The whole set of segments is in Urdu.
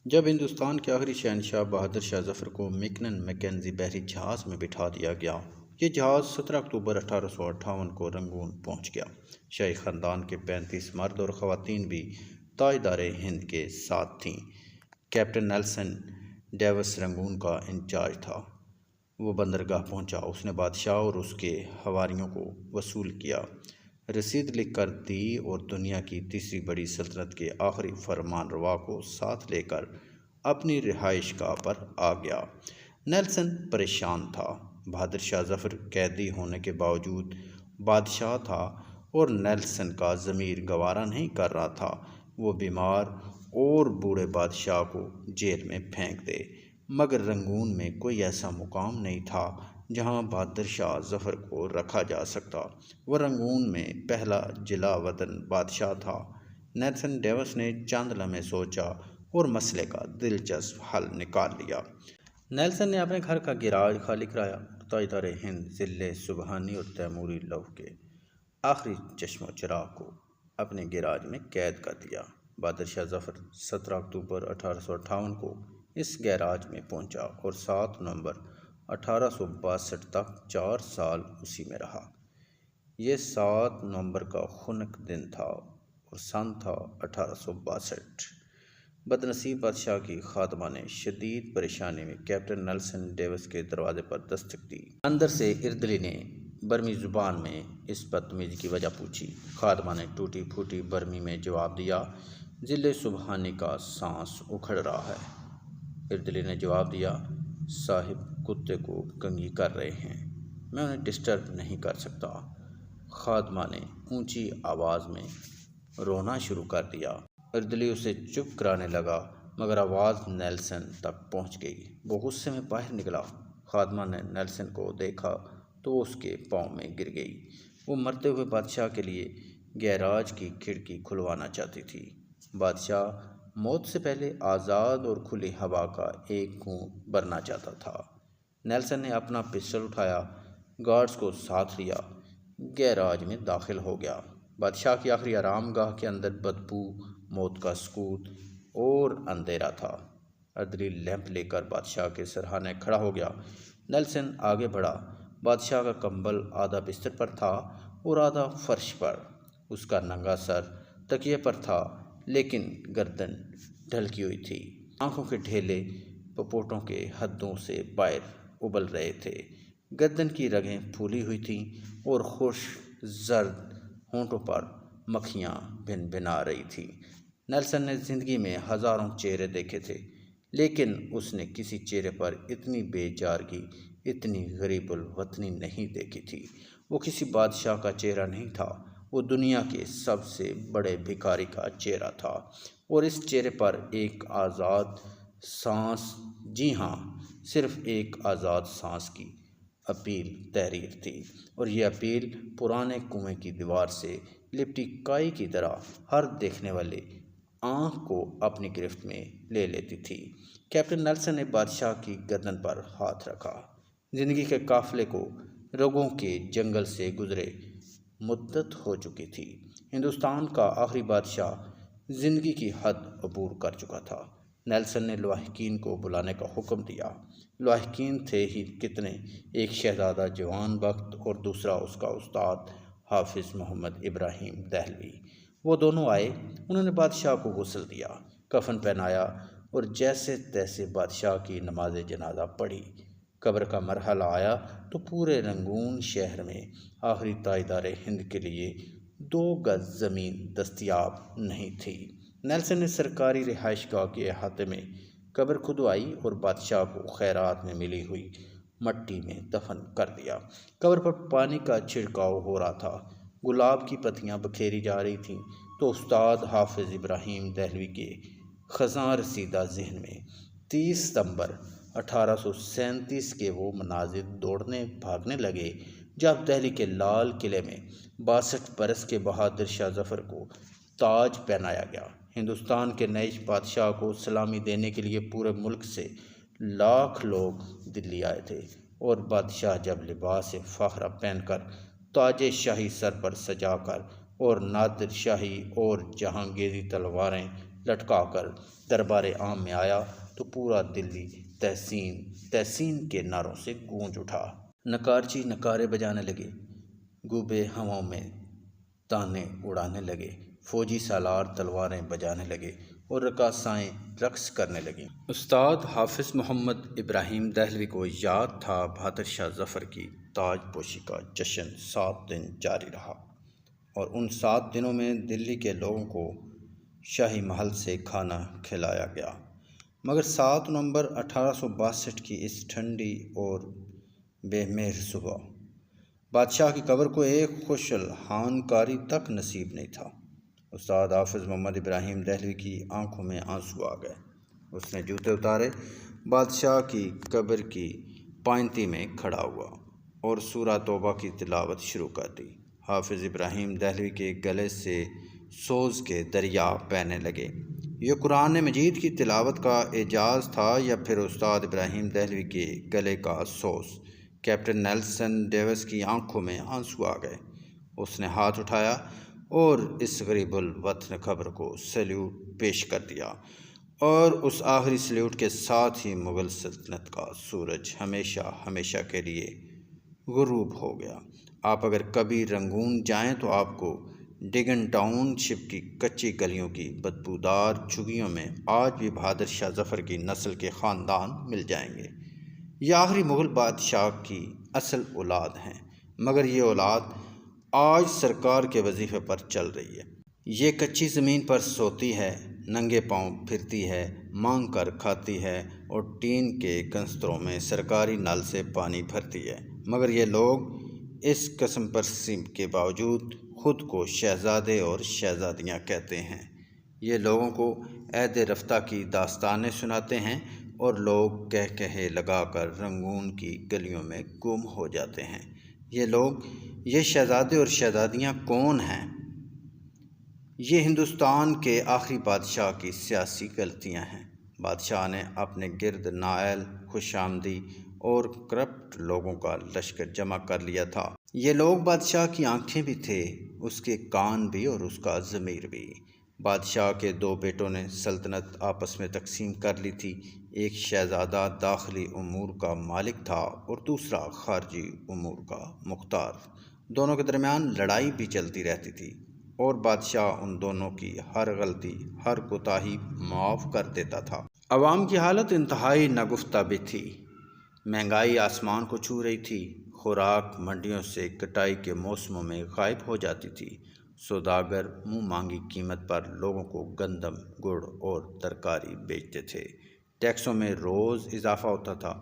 جب ہندوستان کے آخری شہنشاہ بہادر شاہ ظفر کو مکنن میکنزی بحری جہاز میں بٹھا دیا گیا، یہ جہاز 17 اکتوبر 1858 کو رنگون پہنچ گیا۔ شاہی خاندان کے 35 مرد اور خواتین بھی تاجدار ہند کے ساتھ تھیں۔ کیپٹن نیلسن ڈیوس رنگون کا انچارج تھا۔ وہ بندرگاہ پہنچا، اس نے بادشاہ اور اس کے حواریوں کو وصول کیا، رسید لکھ کر دی اور دنیا کی تیسری بڑی سلطنت کے آخری فرمان روا کو ساتھ لے کر اپنی رہائش گاہ پر آ گیا۔ نیلسن پریشان تھا۔ بہادر شاہ ظفر قیدی ہونے کے باوجود بادشاہ تھا اور نیلسن کا ضمیر گوارا نہیں کر رہا تھا وہ بیمار اور بوڑھے بادشاہ کو جیل میں پھینک دے، مگر رنگون میں کوئی ایسا مقام نہیں تھا جہاں بہادر شاہ ظفر کو رکھا جا سکتا۔ وہ رنگون میں پہلا جلا وطن بادشاہ تھا۔ نیلسن ڈیوس نے چند لمحے سوچا اور مسئلے کا دلچسپ حل نکال لیا۔ نیلسن نے اپنے گھر کا گیراج خالی کرایا اور تاجدار ہند ضلع سبحانی اور تیموری لو کے آخری چشم و چراغ کو اپنے گیراج میں قید کر دیا۔ بہادر شاہ ظفر 17 اکتوبر 1858 کو اس گیراج میں پہنچا اور 7 نومبر 1862 تک 4 سال اسی میں رہا۔ یہ 7 نومبر کا خنک دن تھا اور سن تھا 1862۔ بدنصیب بادشاہ کی خادمہ نے شدید پریشانی میں کیپٹن نیلسن ڈیوس کے دروازے پر دستک دی۔ اندر سے اردلی نے برمی زبان میں اس بدتمیزی کی وجہ پوچھی۔ خادمہ نے ٹوٹی پھوٹی برمی میں جواب دیا، ضلع سبحانی کا سانس اکھڑ رہا ہے۔ اردلی نے جواب دیا، صاحب کتے کو کنگھی کر رہے ہیں، میں انہیں ڈسٹرب نہیں کر سکتا۔ خادمہ نے اونچی آواز میں رونا شروع کر دیا۔ اردلی اسے چپ کرانے لگا، مگر آواز نیلسن تک پہنچ گئی۔ وہ غصے میں باہر نکلا۔ خادمہ نے نیلسن کو دیکھا تو وہ اس کے پاؤں میں گر گئی۔ وہ مرتے ہوئے بادشاہ کے لیے گیراج کی کھڑکی کھلوانا چاہتی تھی۔ بادشاہ موت سے پہلے آزاد اور کھلی ہوا کا ایک گھونٹ بھرنا چاہتا تھا۔ نیلسن نے اپنا پسٹل اٹھایا، گارڈز کو ساتھ لیا، گیراج میں داخل ہو گیا۔ بادشاہ کی آخری آرام گاہ کے اندر بدبو، موت کا سکوت اور اندھیرا تھا۔ اردلی لیمپ لے کر بادشاہ کے سرہانے کھڑا ہو گیا۔ نیلسن آگے بڑھا۔ بادشاہ کا کمبل آدھا بستر پر تھا اور آدھا فرش پر۔ اس کا ننگا سر تکیے پر تھا، لیکن گردن ڈھلکی ہوئی تھی۔ آنکھوں کے ڈھیلے پپوٹوں کے حدوں سے باہر ابل رہے تھے۔ گردن کی رگیں پھولی ہوئی تھیں اور خشک زرد ہونٹوں پر مکھیاں بھن بھنا رہی تھیں۔ نیلسن نے زندگی میں ہزاروں چہرے دیکھے تھے، لیکن اس نے کسی چہرے پر اتنی بے چارگی، اتنی غریب الوطنی نہیں دیکھی تھی۔ وہ کسی بادشاہ کا چہرہ نہیں تھا، وہ دنیا کے سب سے بڑے بھکاری کا چہرہ تھا، اور اس چہرے پر ایک آزاد سانس، جی ہاں، صرف ایک آزاد سانس کی اپیل تحریر تھی، اور یہ اپیل پرانے کنویں کی دیوار سے لپٹی کائی کی طرح ہر دیکھنے والے آنکھ کو اپنی گرفت میں لے لیتی تھی۔ کیپٹن نیلسن نے بادشاہ کی گردن پر ہاتھ رکھا۔ زندگی کے قافلے کو رگوں کے جنگل سے گزرے مدت ہو چکی تھی۔ ہندوستان کا آخری بادشاہ زندگی کی حد عبور کر چکا تھا۔ نیلسن نے لواحقین کو بلانے کا حکم دیا۔ لواحقین تھے ہی کتنے، ایک شہزادہ جوان بخت اور دوسرا اس کا استاد حافظ محمد ابراہیم دہلوی۔ وہ دونوں آئے، انہوں نے بادشاہ کو غسل دیا، کفن پہنایا اور جیسے تیسے بادشاہ کی نماز جنازہ پڑھی۔ قبر کا مرحلہ آیا تو پورے رنگون شہر میں آخری تاجدار ہند کے لیے 2 گز زمین دستیاب نہیں تھی۔ نیلسن نے سرکاری رہائش گاہ کے احاطے میں قبر کھدوائی اور بادشاہ کو خیرات میں ملی ہوئی مٹی میں دفن کر دیا۔ قبر پر پانی کا چھڑکاؤ ہو رہا تھا، گلاب کی پتیاں بکھیری جا رہی تھیں، تو استاد حافظ ابراہیم دہلوی کے خزاں رسیدہ ذہن میں 30 ستمبر 1837 کے وہ مناظر دوڑنے بھاگنے لگے جب دہلی کے لال قلعے میں 62 برس کے بہادر شاہ ظفر کو تاج پہنایا گیا۔ ہندوستان کے نئے بادشاہ کو سلامی دینے کے لیے پورے ملک سے لاکھ لوگ دلی آئے تھے، اور بادشاہ جب لباس فخر پہن کر، تاج شاہی سر پر سجا کر اور نادر شاہی اور جہانگیری تلواریں لٹکا کر دربار عام میں آیا تو پورا دلی تحسین تحسین کے نعروں سے گونج اٹھا۔ نقارچی نعرے بجانے لگے، گوبے ہواؤں میں تانے اڑانے لگے، فوجی سالار تلواریں بجانے لگے اور رقاصائیں رقص کرنے لگیں۔ استاد حافظ محمد ابراہیم دہلوی کو یاد تھا بہادر شاہ ظفر کی تاج پوشی کا جشن 7 دن جاری رہا اور ان 7 دنوں میں دلی کے لوگوں کو شاہی محل سے کھانا کھلایا گیا، مگر 7 نومبر 1862 کی اس ٹھنڈی اور بے مہر صبح بادشاہ کی قبر کو ایک خوش الحان کاری تک نصیب نہیں تھا۔ استاد حافظ محمد ابراہیم دہلوی کی آنکھوں میں آنسو آ گئے۔ اس نے جوتے اتارے، بادشاہ کی قبر کی پائنتی میں کھڑا ہوا اور سورہ توبہ کی تلاوت شروع کر دی۔ حافظ ابراہیم دہلوی کے گلے سے سوز کے دریا بہنے لگے۔ یہ قرآن مجید کی تلاوت کا اعجاز تھا یا پھر استاد ابراہیم دہلوی کے گلے کا سوز؟ کیپٹن نیلسن ڈیوس کی آنکھوں میں آنسو آ گئے۔ اس نے ہاتھ اٹھایا اور اس غریب الوطن قبر کو سیلیوٹ پیش کر دیا، اور اس آخری سیلیوٹ کے ساتھ ہی مغل سلطنت کا سورج ہمیشہ ہمیشہ کے لیے غروب ہو گیا۔ آپ اگر کبھی رنگون جائیں تو آپ کو ڈگن ٹاؤن شپ کی کچی گلیوں کی بدبودار جھگیوں میں آج بھی بہادر شاہ ظفر کی نسل کے خاندان مل جائیں گے۔ یہ آخری مغل بادشاہ کی اصل اولاد ہیں، مگر یہ اولاد آج سرکار کے وظیفے پر چل رہی ہے۔ یہ کچی زمین پر سوتی ہے، ننگے پاؤں پھرتی ہے، مانگ کر کھاتی ہے اور ٹین کے کنستروں میں سرکاری نل سے پانی بھرتی ہے، مگر یہ لوگ اس قسم پرسی کے باوجود خود کو شہزادے اور شہزادیاں کہتے ہیں۔ یہ لوگوں کو عہد رفتہ کی داستانیں سناتے ہیں اور لوگ کہے لگا کر رنگون کی گلیوں میں گم ہو جاتے ہیں۔ یہ لوگ، یہ شہزادے اور شہزادیاں کون ہیں؟ یہ ہندوستان کے آخری بادشاہ کی سیاسی غلطیاں ہیں۔ بادشاہ نے اپنے گرد نااہل، خوش آمدی اور کرپٹ لوگوں کا لشکر جمع کر لیا تھا۔ یہ لوگ بادشاہ کی آنکھیں بھی تھے، اس کے کان بھی اور اس کا ضمیر بھی۔ بادشاہ کے 2 بیٹوں نے سلطنت آپس میں تقسیم کر لی تھی۔ ایک شہزادہ داخلی امور کا مالک تھا اور دوسرا خارجی امور کا مختار۔ دونوں کے درمیان لڑائی بھی چلتی رہتی تھی اور بادشاہ ان دونوں کی ہر غلطی، ہر کوتاہی معاف کر دیتا تھا۔ عوام کی حالت انتہائی ناگفتہ بھی تھی۔ مہنگائی آسمان کو چھو رہی تھی، خوراک منڈیوں سے کٹائی کے موسموں میں غائب ہو جاتی تھی، سوداگر منہ مانگی قیمت پر لوگوں کو گندم، گڑ اور ترکاری بیچتے تھے۔ ٹیکسوں میں روز اضافہ ہوتا تھا۔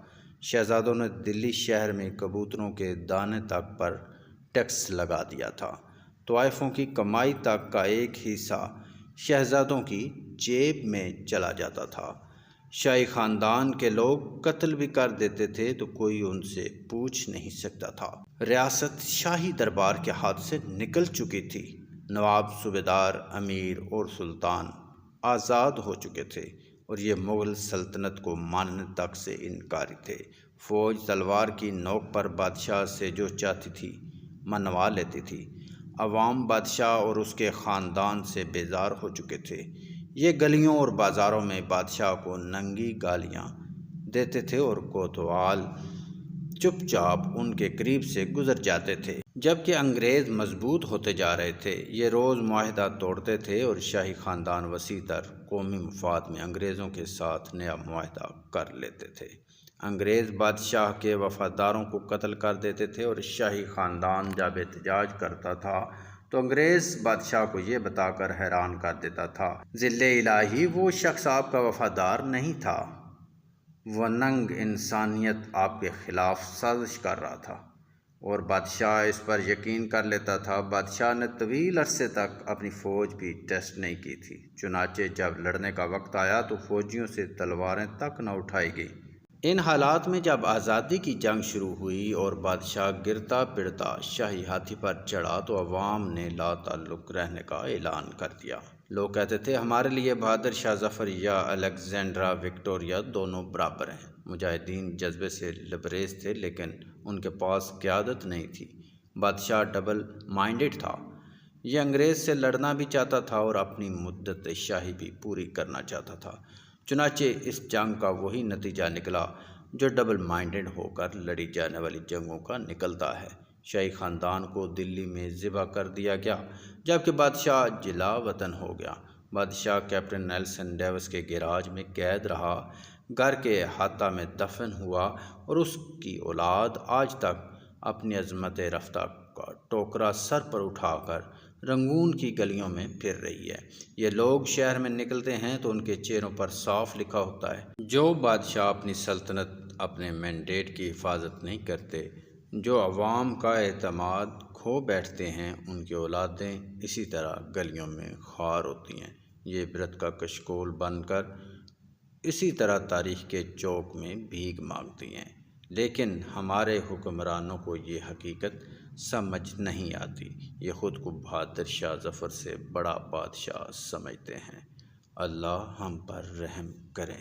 شہزادوں نے دلی شہر میں کبوتروں کے دانے تک پر ٹیکس لگا دیا تھا۔ طوائفوں کی کمائی تک کا ایک حصہ شہزادوں کی جیب میں چلا جاتا تھا۔ شاہی خاندان کے لوگ قتل بھی کر دیتے تھے تو کوئی ان سے پوچھ نہیں سکتا تھا۔ ریاست شاہی دربار کے ہاتھ سے نکل چکی تھی۔ نواب، صوبیدار، امیر اور سلطان آزاد ہو چکے تھے اور یہ مغل سلطنت کو ماننے تک سے انکاری تھے۔ فوج تلوار کی نوک پر بادشاہ سے جو چاہتی تھی منوا لیتی تھی۔ عوام بادشاہ اور اس کے خاندان سے بیزار ہو چکے تھے۔ یہ گلیوں اور بازاروں میں بادشاہ کو ننگی گالیاں دیتے تھے اور کوتوال چپ چاپ ان کے قریب سے گزر جاتے تھے۔ جبکہ انگریز مضبوط ہوتے جا رہے تھے، یہ روز معاہدہ توڑتے تھے اور شاہی خاندان وسیع تر قومی مفاد میں انگریزوں کے ساتھ نیا معاہدہ کر لیتے تھے۔ انگریز بادشاہ کے وفاداروں کو قتل کر دیتے تھے اور شاہی خاندان جب احتجاج کرتا تھا تو انگریز بادشاہ کو یہ بتا کر حیران کر دیتا تھا، ذل الہی وہ شخص آپ کا وفادار نہیں تھا، وہ ننگ انسانیت آپ کے خلاف سازش کر رہا تھا، اور بادشاہ اس پر یقین کر لیتا تھا۔ بادشاہ نے طویل عرصے تک اپنی فوج بھی ٹیسٹ نہیں کی تھی، چنانچہ جب لڑنے کا وقت آیا تو فوجیوں سے تلواریں تک نہ اٹھائی گئی۔ ان حالات میں جب آزادی کی جنگ شروع ہوئی اور بادشاہ گرتا پڑتا شاہی ہاتھی پر چڑھا تو عوام نے لا تعلق رہنے کا اعلان کر دیا۔ لوگ کہتے تھے ہمارے لیے بہادر شاہ ظفر یا الیگزینڈرا وکٹوریہ دونوں برابر ہیں۔ مجاہدین جذبے سے لبریز تھے لیکن ان کے پاس قیادت نہیں تھی۔ بادشاہ ڈبل مائنڈڈ تھا، یہ انگریز سے لڑنا بھی چاہتا تھا اور اپنی مدت شاہی بھی پوری کرنا چاہتا تھا۔ چنانچہ اس جنگ کا وہی نتیجہ نکلا جو ڈبل مائنڈڈ ہو کر لڑی جانے والی جنگوں کا نکلتا ہے۔ شاہی خاندان کو دلی میں ذبح کر دیا گیا، جبکہ بادشاہ جلا وطن ہو گیا۔ بادشاہ کیپٹن نیلسن ڈیوس کے گیراج میں قید رہا، گھر کے احاطہ میں دفن ہوا، اور اس کی اولاد آج تک اپنی عظمت رفتہ کا ٹوکرا سر پر اٹھا کر رنگون کی گلیوں میں پھر رہی ہے۔ یہ لوگ شہر میں نکلتے ہیں تو ان کے چہروں پر صاف لکھا ہوتا ہے، جو بادشاہ اپنی سلطنت اپنے مینڈیٹ کی حفاظت نہیں کرتے، جو عوام کا اعتماد کھو بیٹھتے ہیں، ان کی اولادیں اسی طرح گلیوں میں خوار ہوتی ہیں۔ یہ عبرت کا کشکول بن کر اسی طرح تاریخ کے چوک میں بھیک مانگتی ہیں، لیکن ہمارے حکمرانوں کو یہ حقیقت سمجھ نہیں آتی۔ یہ خود کو بہادر شاہ ظفر سے بڑا بادشاہ سمجھتے ہیں۔ اللہ ہم پر رحم کرے۔